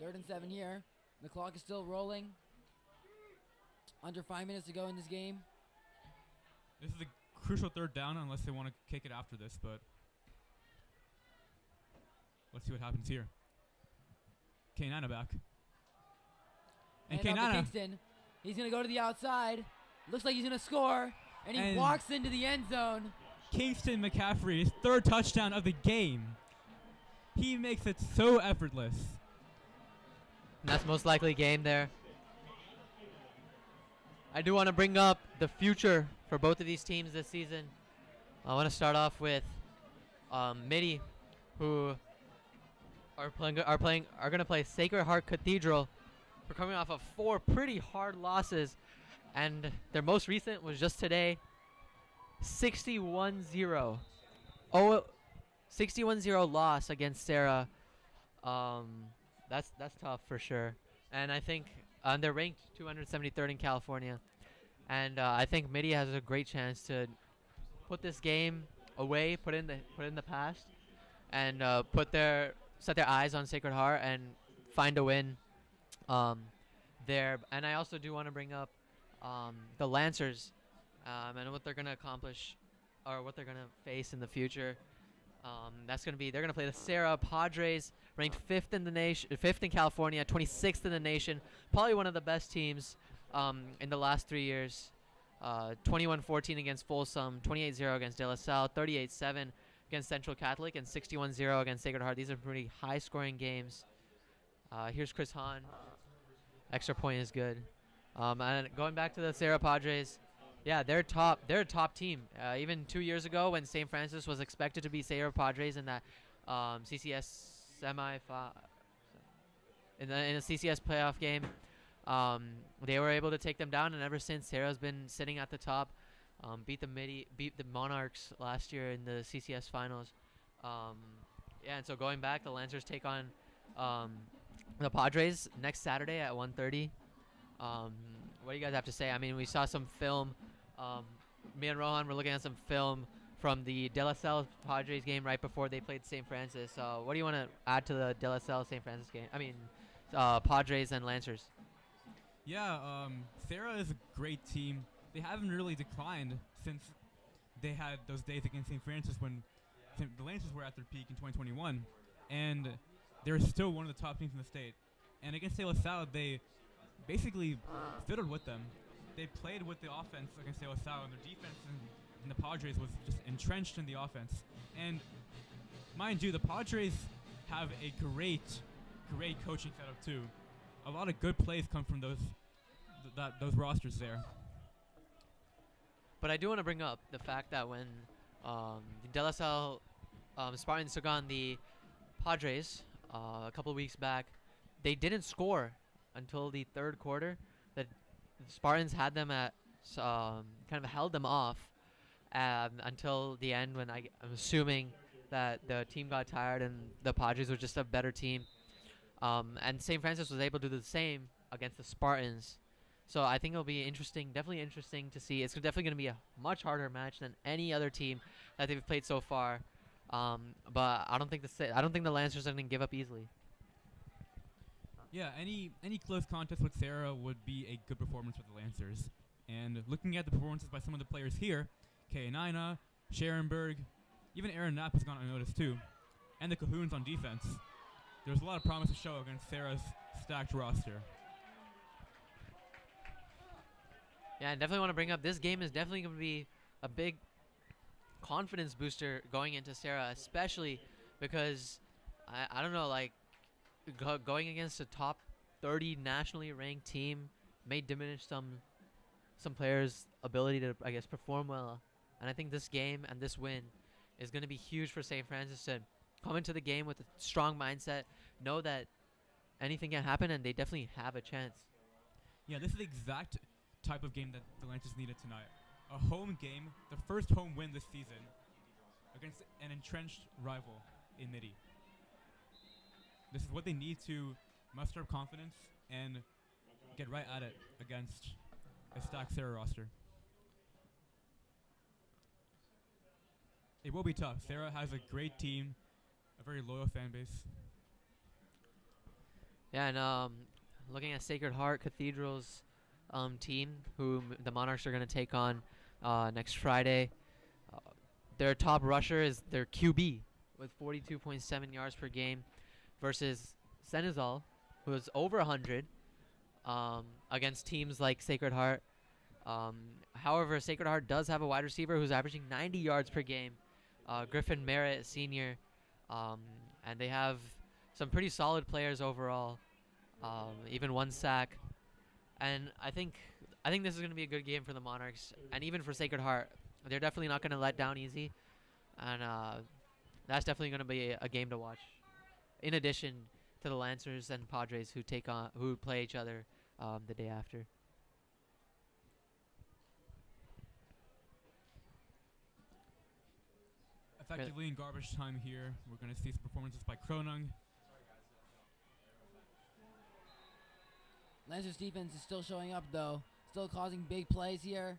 3rd and 7 here. The clock is still rolling. Under 5 minutes to go in this game. This is a crucial 3rd down unless they want to kick it after this, but let's see what happens here. K9 back. And Hand off to K9. Kingston. He's going to go to the outside. Looks like he's going to score. And he walks into the end zone. Kingston McCaffrey, his 3rd touchdown of the game. He makes it so effortless. And that's most likely game there. I do want to bring up the future for both of these teams this season. I want to start off with Mitty, who are going to play Sacred Heart Cathedral. We're coming off of 4 pretty hard losses, and their most recent was just today, 61-0. 61-0 loss against Sarah. That's tough for sure. And I think they're ranked 273rd in California. And I think Mitty has a great chance to put this game away, put in the past, and set their eyes on Sacred Heart and find a win there. And I also do want to bring up the Lancers and what they're going to accomplish or what they're going to face in the future. They're going to play the Sarah Padres, ranked 5th in the nation, 5th in California, 26th in the nation. Probably one of the best teams in the last 3 years. 21-14 against Folsom, 28-0 against De La Salle, 38-7 against Central Catholic, and 61-0 against Sacred Heart. These are pretty high-scoring games. Here's Chris Hahn. Extra point is good. And going back to the Sarah Padres, Yeah, they're top. They're a top team. Even 2 years ago, when St. Francis was expected to be Sierra Padres in that CCS semi in a CCS playoff game, they were able to take them down, and ever since, Sierra's been sitting at the top. Beat the Mitty, beat the Monarchs last year in the CCS finals. Um, yeah, and so going back, the Lancers take on the Padres next Saturday at 1:30. What do you guys have to say? I mean, we saw some film. Me and Rohan were looking at some film from the De La Salle Padres game right before they played St. Francis. What do you want to add to the De La Salle St. Francis game? I mean, Padres and Lancers. Yeah, Sarah is a great team. They haven't really declined since they had those days against St. Francis when the Lancers were at their peak in 2021, and they're still one of the top teams in the state. And against De La Salle, they basically fiddled with them. They played with the offense against De La Salle, and their defense in the Padres was just entrenched in the offense. And mind you, the Padres have a great coaching setup too. A lot of good plays come from those rosters there. But I do want to bring up the fact that when the De La Salle Spartans took on the Padres a couple of weeks back, they didn't score until the third quarter. The Spartans had them at kind of held them off until the end, when I'm assuming that the team got tired and the Padres were just a better team. And St. Francis was able to do the same against the Spartans. So I think it'll be definitely interesting to see. It's definitely going to be a much harder match than any other team that they've played so far. But I don't think the Lancers are going to give up easily. Yeah, any close contest with Sarah would be a good performance for the Lancers. And looking at the performances by some of the players here, Kainina, Sharonberg, even Aaron Knapp has gone unnoticed too, and the Cahoons on defense. There's a lot of promise to show against Sarah's stacked roster. Yeah, I definitely want to bring up, this game is definitely going to be a big confidence booster going into Sarah, especially because, I don't know, like, going against a top 30 nationally ranked team may diminish some players' ability to, I guess, perform well. And I think this game and this win is going to be huge for St. Francis to come into the game with a strong mindset, know that anything can happen, and they definitely have a chance. Yeah, this is the exact type of game that the Lancers needed tonight. A home game, the first home win this season against an entrenched rival in Mitty. This is what they need to muster up confidence and get right at it against a stacked Sarah roster. It will be tough. Sarah has a great team, a very loyal fan base. Yeah, and looking at Sacred Heart Cathedral's team, who the Monarchs are going to take on next Friday. Their top rusher is their QB with 42.7 yards per game versus Senizal, who is over 100 against teams like Sacred Heart. However, Sacred Heart does have a wide receiver who's averaging 90 yards per game, Griffin Merritt, senior, and they have some pretty solid players overall, even one sack. And I think this is going to be a good game for the Monarchs, and even for Sacred Heart. They're definitely not going to let down easy, and that's definitely going to be a game to watch. In addition to the Lancers and Padres who play each other the day after. Effectively in garbage time here, we're going to see some performances by Kronung. Lancers defense is still showing up, though. Still causing big plays here.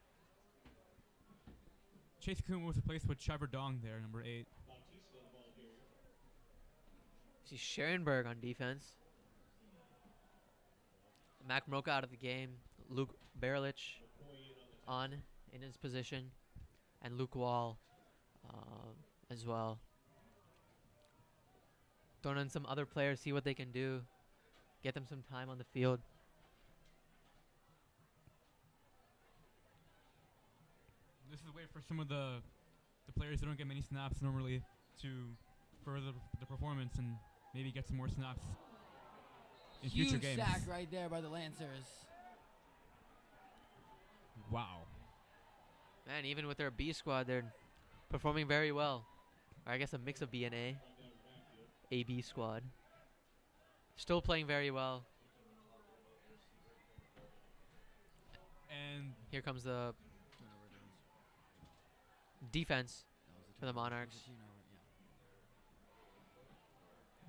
Chase Kuhn was replaced with Trevor Dong there, number 8. See Scherenberg on defense. Mac Mroka out of the game. Luke Berlich on in his position. And Luke Wall as well. Throw in some other players, see what they can do. Get them some time on the field. This is a way for some of the players who don't get many snaps normally to further the performance and maybe get some more snaps in future games. Huge sack right there by the Lancers. Wow. Man, even with their B squad, they're performing very well. Or I guess a mix of B and A. AB squad. Still playing very well. And Here comes the Turnover downs. defense That was a for the turnover. That was a Monarchs. turnover,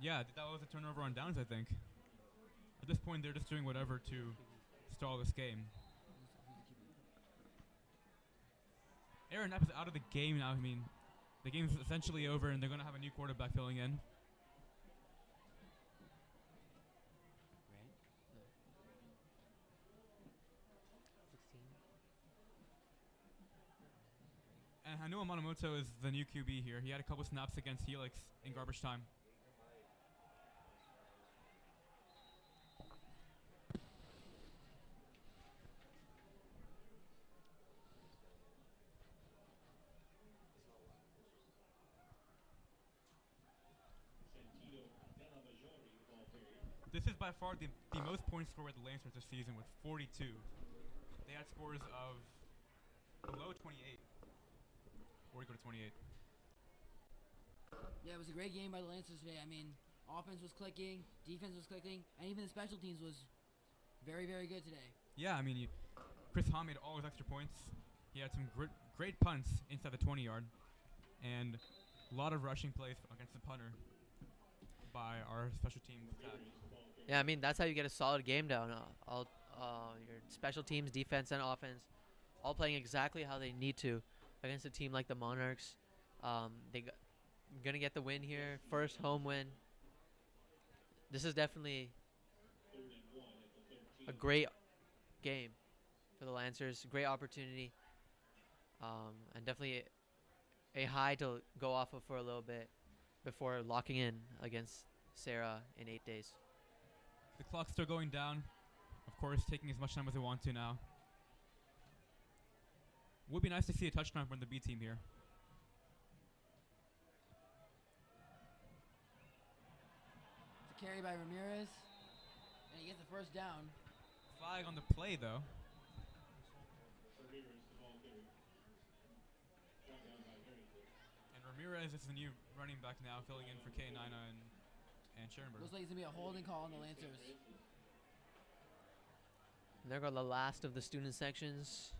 yeah, that was a turnover on downs, I think. At this point, they're just doing whatever to stall this game. Aaron Knapp is out of the game now. I mean, the game's essentially over, and they're going to have a new quarterback filling in. And Hanua Manamoto is the new QB here. He had a couple snaps against Helix in garbage time. This is by far the most points scored by the Lancers this season with 42. They had scores of below 28. Or we go to 28. Yeah, it was a great game by the Lancers today. I mean, offense was clicking, defense was clicking, and even the special teams was very, very good today. Yeah, I mean, Chris Hahn made all his extra points. He had some great punts inside the 20-yard. And a lot of rushing plays against the punter by our special teams attack. Yeah, I mean, that's how you get a solid game down. All your special teams, defense, and offense all playing exactly how they need to against a team like the Monarchs. They're going to get the win here. First home win. This is definitely a great game for the Lancers. Great opportunity. And definitely a high to go off of for a little bit before locking in against Sarah in 8 days. The clock's still going down. Of course, taking as much time as they want to now. Would be nice to see a touchdown from the B team here. It's a carry by Ramirez, and he gets the first down. Flag on the play, though. And Ramirez is the new running back now, filling in for K9 and Schoenberg. Looks like it's going to be a holding call on the Lancers. And there go the last of the student sections.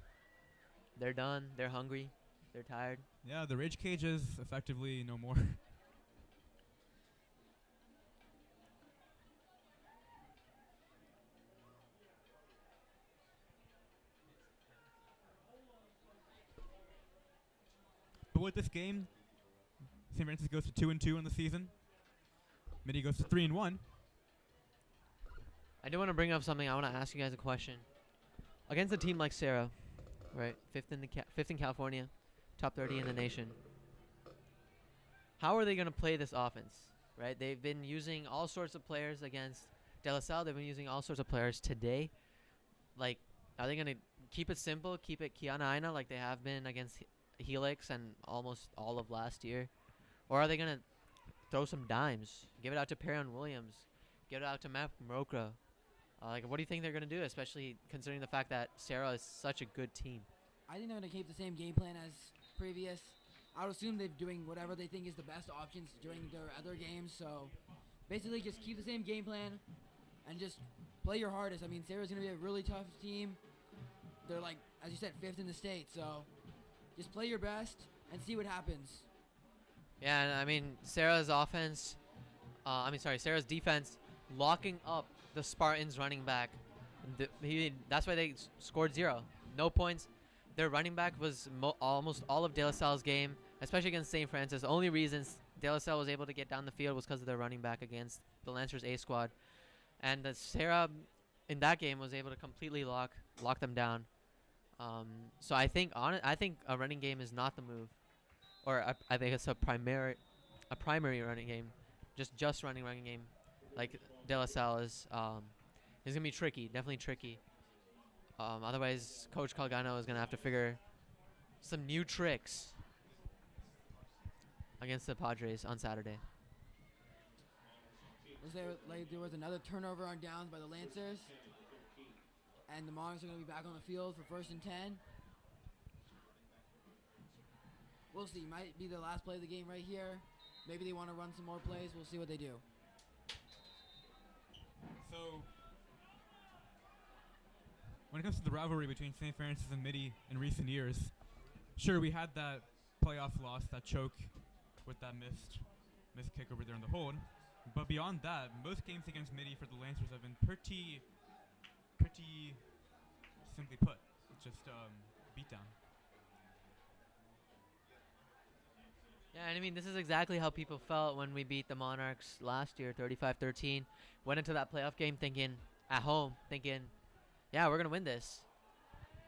They're done. They're hungry. They're tired. Yeah, the rage cage is effectively no more. But with this game, St. Francis goes to 2-2 in the season. Mitty goes to 3-1. I do want to bring up something. I want to ask you guys a question. Against a team like Sarah, right, fifth in California, top 30 in the nation. How are they going to play this offense, right? They've been using all sorts of players against De La Salle. They've been using all sorts of players today. Like, are they going to keep it simple, keep it Kiana Aina like they have been against Helix and almost all of last year? Or are they going to throw some dimes, give it out to Perrin Williams, give it out to Matt Mrokra? What do you think they're going to do, especially considering the fact that Sarah is such a good team? I think they're going to keep the same game plan as previous. I would assume they're doing whatever they think is the best options during their other games. So basically just keep the same game plan and just play your hardest. I mean, Sarah's going to be a really tough team. They're like, as you said, 5th in the state. So just play your best and see what happens. Yeah, and I mean, Sarah's defense locking up the Spartans running back. That's why they scored 0. No points. Their running back was almost all of De La Salle's game, especially against St. Francis. The only reason De La Salle was able to get down the field was because of their running back against the Lancers A squad. And the Sarah in that game was able to completely lock them down. So I think a running game is not the move. Or I think it's a primary running game. Just running game. Like De La Salle is gonna be tricky, definitely tricky. Otherwise, Coach Calgano is gonna have to figure some new tricks against the Padres on Saturday. There was another turnover on downs by the Lancers, and the Monarchs are gonna be back on the field for 1st and 10. We'll see. Might be the last play of the game right here. Maybe they want to run some more plays. We'll see what they do. So, when it comes to the rivalry between St. Francis and Mitty in recent years, sure, we had that playoff loss, that choke with that missed kick over there in the hold. But beyond that, most games against Mitty for the Lancers have been pretty simply put, just beatdown. Yeah, and I mean, this is exactly how people felt when we beat the Monarchs last year, 35-13. Went into that playoff game at home, thinking, yeah, we're going to win this.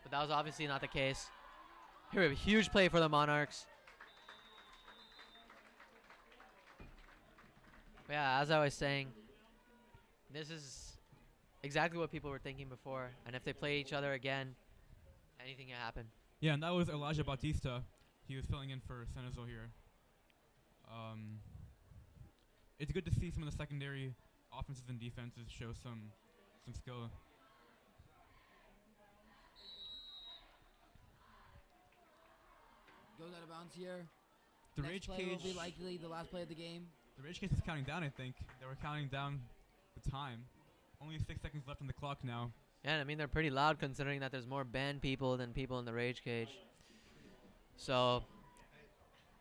But that was obviously not the case. Here we have a huge play for the Monarchs. Yeah, as I was saying, this is exactly what people were thinking before. And if they play each other again, anything can happen. Yeah, and that was Elijah Bautista. He was filling in for Senezel here. It's good to see some of the secondary offenses and defenses show some skill. Goes out of bounds here. The Next Rage play Cage. will be likely the last play of the game. The Rage Cage is counting down. I think they were counting down the time. Only 6 seconds left on the clock now. Yeah, and I mean, they're pretty loud considering that there's more band people than people in the Rage Cage. So,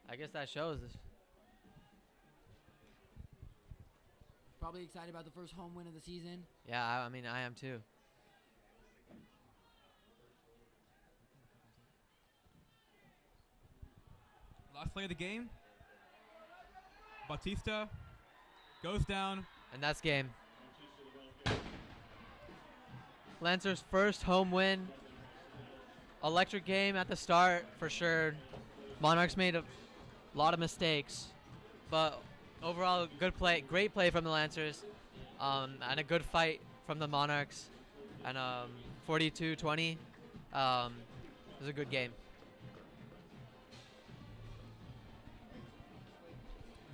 I guess that shows. Probably excited about the first home win of the season. Yeah, I mean, I am too. Last play of the game. Bautista goes down. And that's game. Lancers' first home win. Electric game at the start, for sure. Monarchs made a lot of mistakes. But overall, good play, great play from the Lancers. And a good fight from the Monarchs. And 42-20. It was a good game.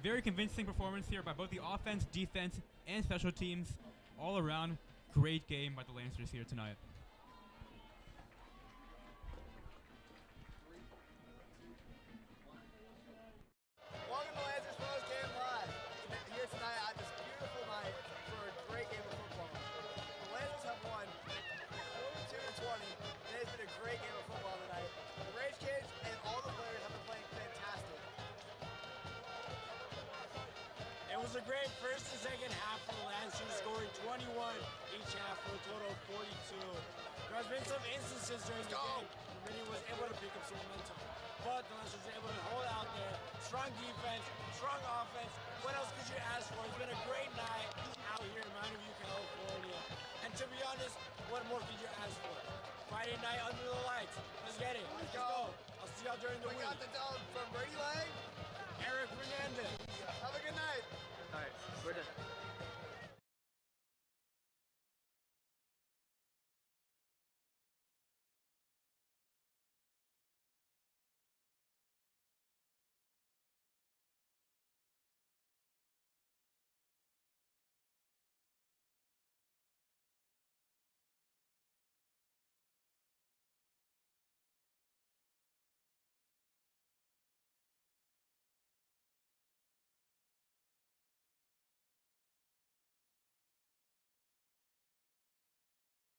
Very convincing performance here by both the offense, defense, and special teams. All around, great game by the Lancers here tonight. Welcome to Lancers Pros Game Live. Here tonight on this beautiful night for a great game of football. The Lancers have won 42-20, and it's been a great game of football tonight. The Rage Cage and all the players have been playing fantastic. It was a great first and second half for the Lancers, scoring 21 each half for a total of 42. There has been some instances during the game where Mitty was able to pick up some momentum, but the Lancers were able to hold out there. Strong defense, strong offense. What else could you ask for? It's been a great night out here in Mountain View, California. And to be honest, what more could you ask for? Friday night under the lights. Let's get it. Let's go. I'll see y'all during the week. We got the dog from Brady Lang. Eric Fernandez. Have a good night. All right, we're done.